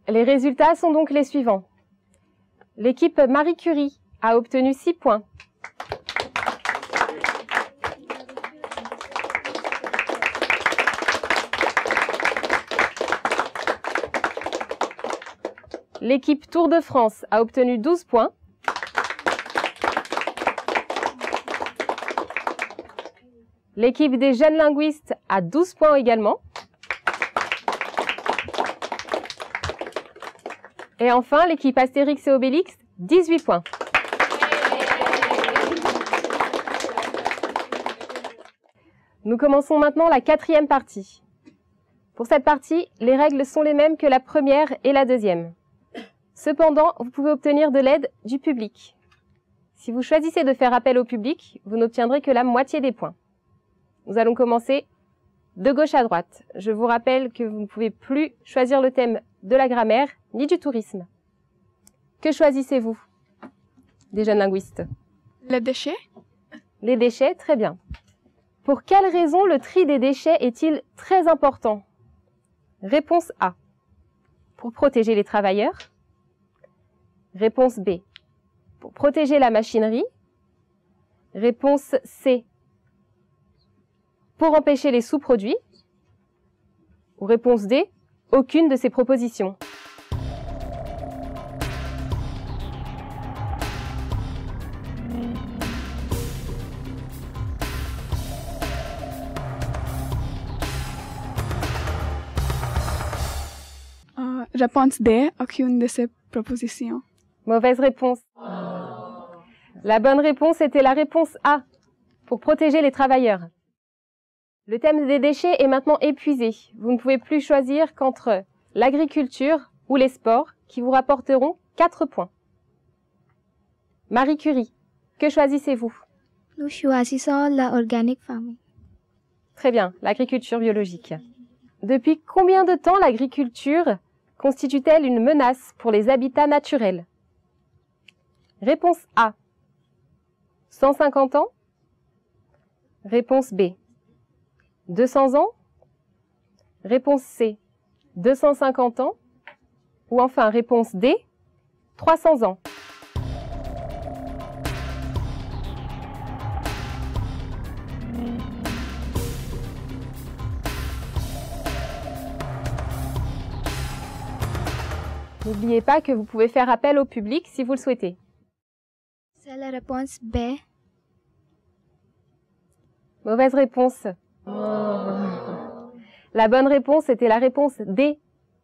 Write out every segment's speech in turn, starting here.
Les résultats sont donc les suivants. L'équipe Marie Curie a obtenu 6 points. L'équipe Tour de France a obtenu 12 points. L'équipe des jeunes linguistes a 12 points également. Et enfin, l'équipe Astérix et Obélix, 18 points. Nous commençons maintenant la 4e partie. Pour cette partie, les règles sont les mêmes que la première et la deuxième. Cependant, vous pouvez obtenir de l'aide du public. Si vous choisissez de faire appel au public, vous n'obtiendrez que la moitié des points. Nous allons commencer de gauche à droite. Je vous rappelle que vous ne pouvez plus choisir le thème de la grammaire ni du tourisme. Que choisissez-vous, des jeunes linguistes? Les déchets. Les déchets, très bien. Pour quelle raison le tri des déchets est-il très important? Réponse A. Pour protéger les travailleurs. Réponse B. Pour protéger la machinerie. Réponse C. Pour empêcher les sous-produits. Ou réponse D. Aucune de ces propositions. Réponse D, aucune de ces propositions. Mauvaise réponse. La bonne réponse était la réponse A, pour protéger les travailleurs. Le thème des déchets est maintenant épuisé. Vous ne pouvez plus choisir qu'entre l'agriculture ou les sports qui vous rapporteront 4 points. Marie Curie, que choisissez-vous? Nous choisissons l'organic farming. Très bien, l'agriculture biologique. Depuis combien de temps l'agriculture constitue-t-elle une menace pour les habitats naturels? Réponse A. 150 ans. Réponse B. 200 ans. Réponse C. 250 ans. Ou enfin réponse D. 300 ans. N'oubliez pas que vous pouvez faire appel au public si vous le souhaitez. C'est la réponse B. Mauvaise réponse. La bonne réponse était la réponse D.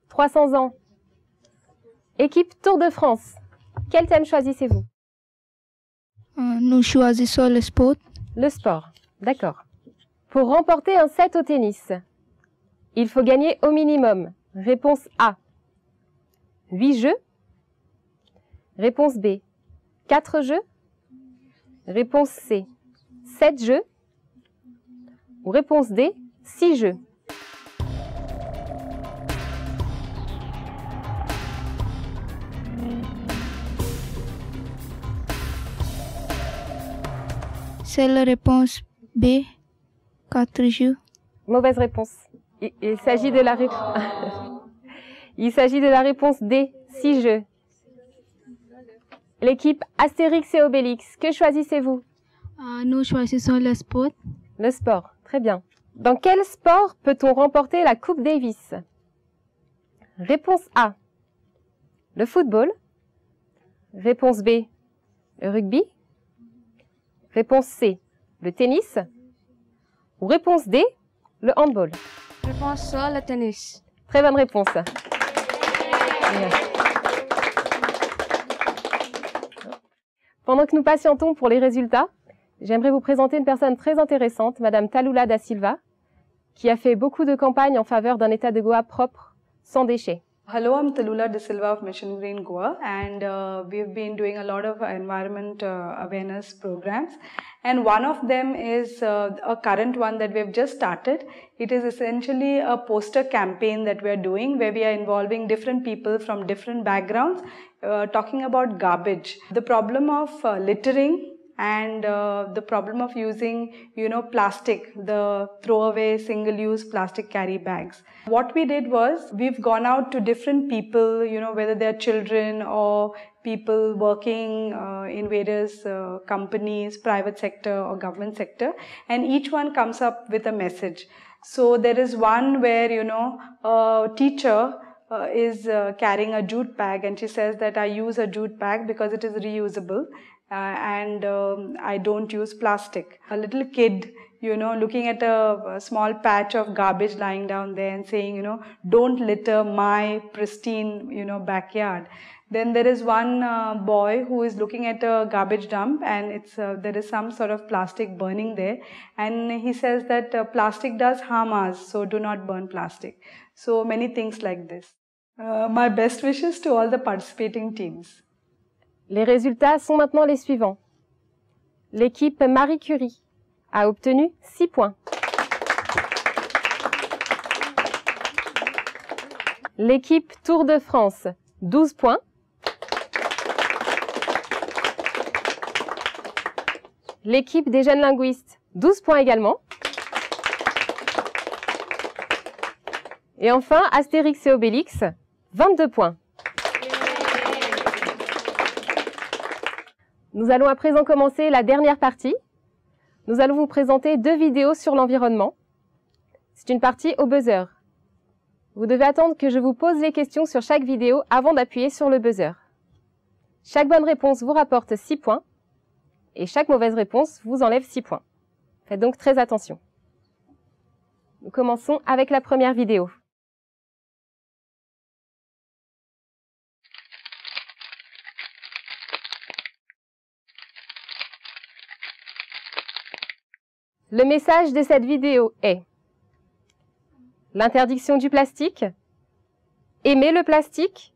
300 ans. Équipe Tour de France. Quel thème choisissez-vous? Nous choisissons le sport. Le sport. D'accord. Pour remporter un set au tennis, il faut gagner au minimum. Réponse A. 8 jeux. Réponse B. 4 jeux. Réponse C. 7 jeux. Ou réponse D. 6 jeux. C'est la réponse B. 4 jeux. Mauvaise réponse. Il s'agit de la Il s'agit de la réponse D. 6 jeux. L'équipe Astérix et Obélix, que choisissez-vous? Nous choisissons le sport. Le sport, très bien. Dans quel sport peut-on remporter la Coupe Davis? Réponse A. Le football. Réponse B. Le rugby. Réponse C. Le tennis. Ou réponse D. Le handball. Réponse A, le tennis. Très bonne réponse. Pendant que nous patientons pour les résultats, j'aimerais vous présenter une personne très intéressante, Madame Talula da Silva, qui a fait beaucoup de campagnes en faveur d'un état de Goa propre, sans déchets. Hello, I'm Talula da Silva of Mission Green Goa, and we've been doing a lot of environment awareness programs, and one of them is a current one that we've just started. It is essentially a poster campaign that we're doing where we are involving different people from different backgrounds talking about garbage. The problem of littering and the problem of using, plastic, the throwaway single-use plastic carry bags. What we did was, we've gone out to different people, whether they're children or people working in various companies, private sector or government sector, and each one comes up with a message. So there is one where, a teacher is carrying a jute bag, and she says that I use a jute bag because it is reusable and I don't use plastic. A little kid, looking at a small patch of garbage lying down there and saying, don't litter my pristine, backyard. Then there is one boy who is looking at a garbage dump, and there is some sort of plastic burning there, and he says that plastic does harm us, so do not burn plastic. So many things like this. My best wishes to all the participating teams. Les résultats sont maintenant les suivants. L'équipe Marie Curie a obtenu 6 points. L'équipe Tour de France, 12 points. L'équipe des jeunes linguistes, 12 points également. Et enfin, Astérix et Obélix, 22 points. Nous allons à présent commencer la dernière partie. Nous allons vous présenter 2 vidéos sur l'environnement. C'est une partie au buzzer. Vous devez attendre que je vous pose les questions sur chaque vidéo avant d'appuyer sur le buzzer. Chaque bonne réponse vous rapporte 6 points et chaque mauvaise réponse vous enlève 6 points. Faites donc très attention. Nous commençons avec la première vidéo. Le message de cette vidéo est l'interdiction du plastique, aimer le plastique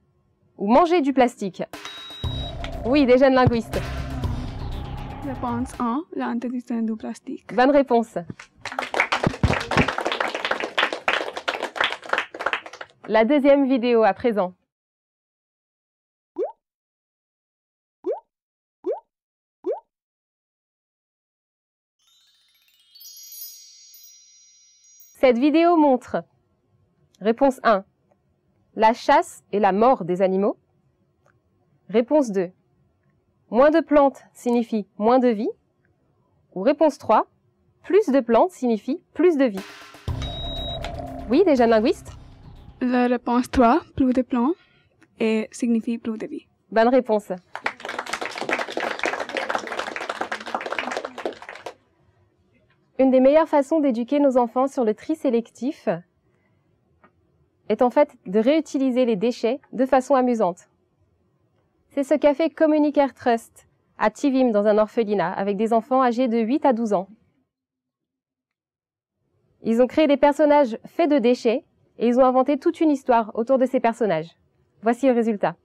ou manger du plastique. Oui, des jeunes linguistes. Réponse 1, l'interdiction du plastique. Bonne réponse. La deuxième vidéo à présent. Cette vidéo montre, réponse 1, la chasse et la mort des animaux. Réponse 2, moins de plantes signifie moins de vie. Ou réponse 3, plus de plantes signifie plus de vie. Oui, des jeunes linguistes? La réponse 3, plus de plantes, et signifie plus de vie. Bonne réponse. Une des meilleures façons d'éduquer nos enfants sur le tri sélectif est en fait de réutiliser les déchets de façon amusante. C'est ce qu'a fait Communicare Trust à Tivim dans un orphelinat avec des enfants âgés de 8 à 12 ans. Ils ont créé des personnages faits de déchets et ils ont inventé toute une histoire autour de ces personnages. Voici le résultat.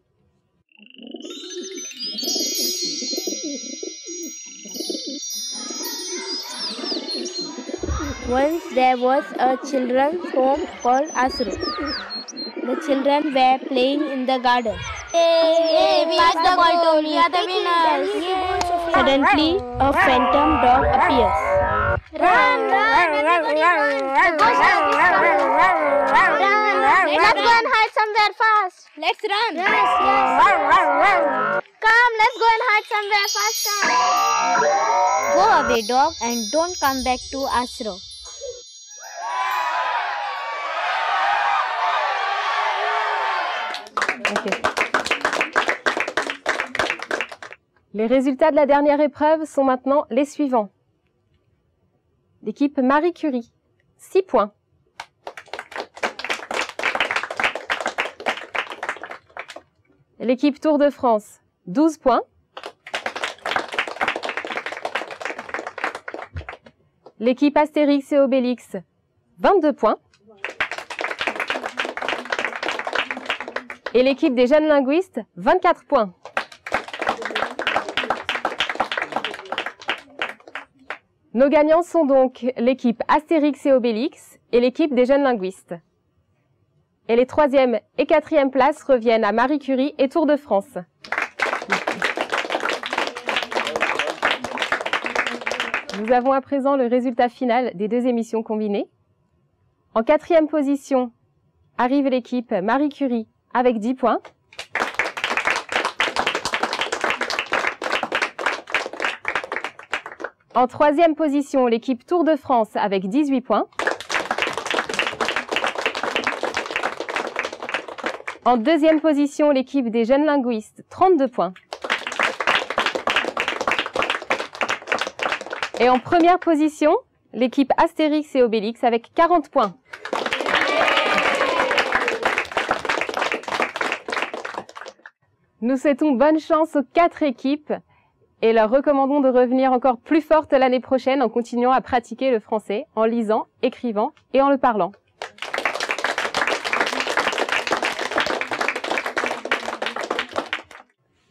Once there was a children's home called Asro. The children were playing in the garden. Hey, pass the ball to me. We are the winners. Suddenly, a phantom dog appears. Run, everybody run. Let's go and hide somewhere fast. Let's run. Yes. Come, let's go and hide somewhere faster. Go away, dog, and don't come back to Asro. Okay. Les résultats de la dernière épreuve sont maintenant les suivants. L'équipe Marie Curie, 6 points. L'équipe Tour de France, 12 points. L'équipe Astérix et Obélix, 22 points. Et l'équipe des jeunes linguistes, 24 points. Nos gagnants sont donc l'équipe Astérix et Obélix et l'équipe des jeunes linguistes. Et les 3e et 4e places reviennent à Marie Curie et Tour de France. Nous avons à présent le résultat final des deux émissions combinées. En 4e position arrive l'équipe Marie Curie avec 10 points. En 3e position, l'équipe Tour de France avec 18 points. En 2e position, l'équipe des jeunes linguistes, 32 points. Et en 1re position, l'équipe Astérix et Obélix avec 40 points. Nous souhaitons bonne chance aux 4 équipes et leur recommandons de revenir encore plus fortes l'année prochaine en continuant à pratiquer le français, en lisant, écrivant et en le parlant.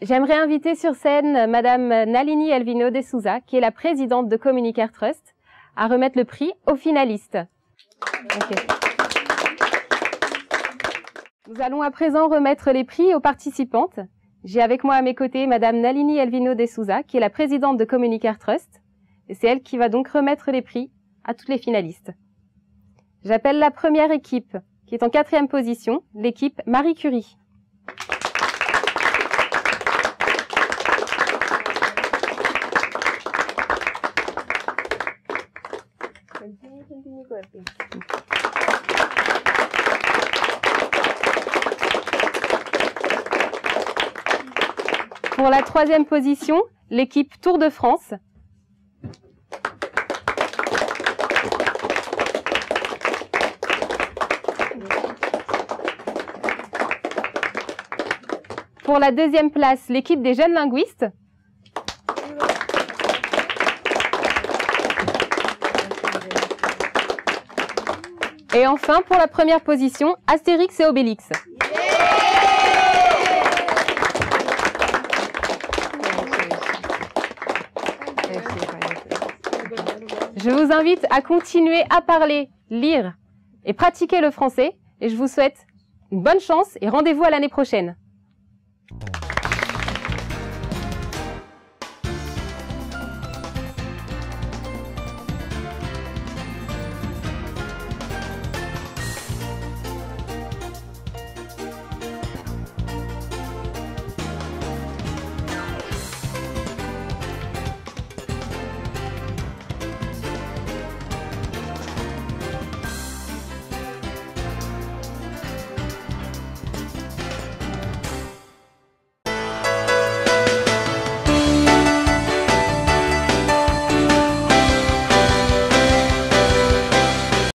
J'aimerais inviter sur scène Madame Nalini Elvino de Souza, qui est la présidente de Communicare Trust, à remettre le prix aux finalistes. Okay. Nous allons à présent remettre les prix aux participantes. J'ai avec moi à mes côtés Madame Nalini Elvino de Souza, qui est la présidente de Communicare Trust, et c'est elle qui va donc remettre les prix à toutes les finalistes. J'appelle la première équipe, qui est en 4e position, l'équipe Marie Curie. Pour la 3e position, l'équipe Tour de France. Pour la 2e place, l'équipe des jeunes linguistes. Et enfin, pour la 1re position, Astérix et Obélix. Je vous invite à continuer à parler, lire et pratiquer le français et je vous souhaite une bonne chance et rendez-vous à l'année prochaine.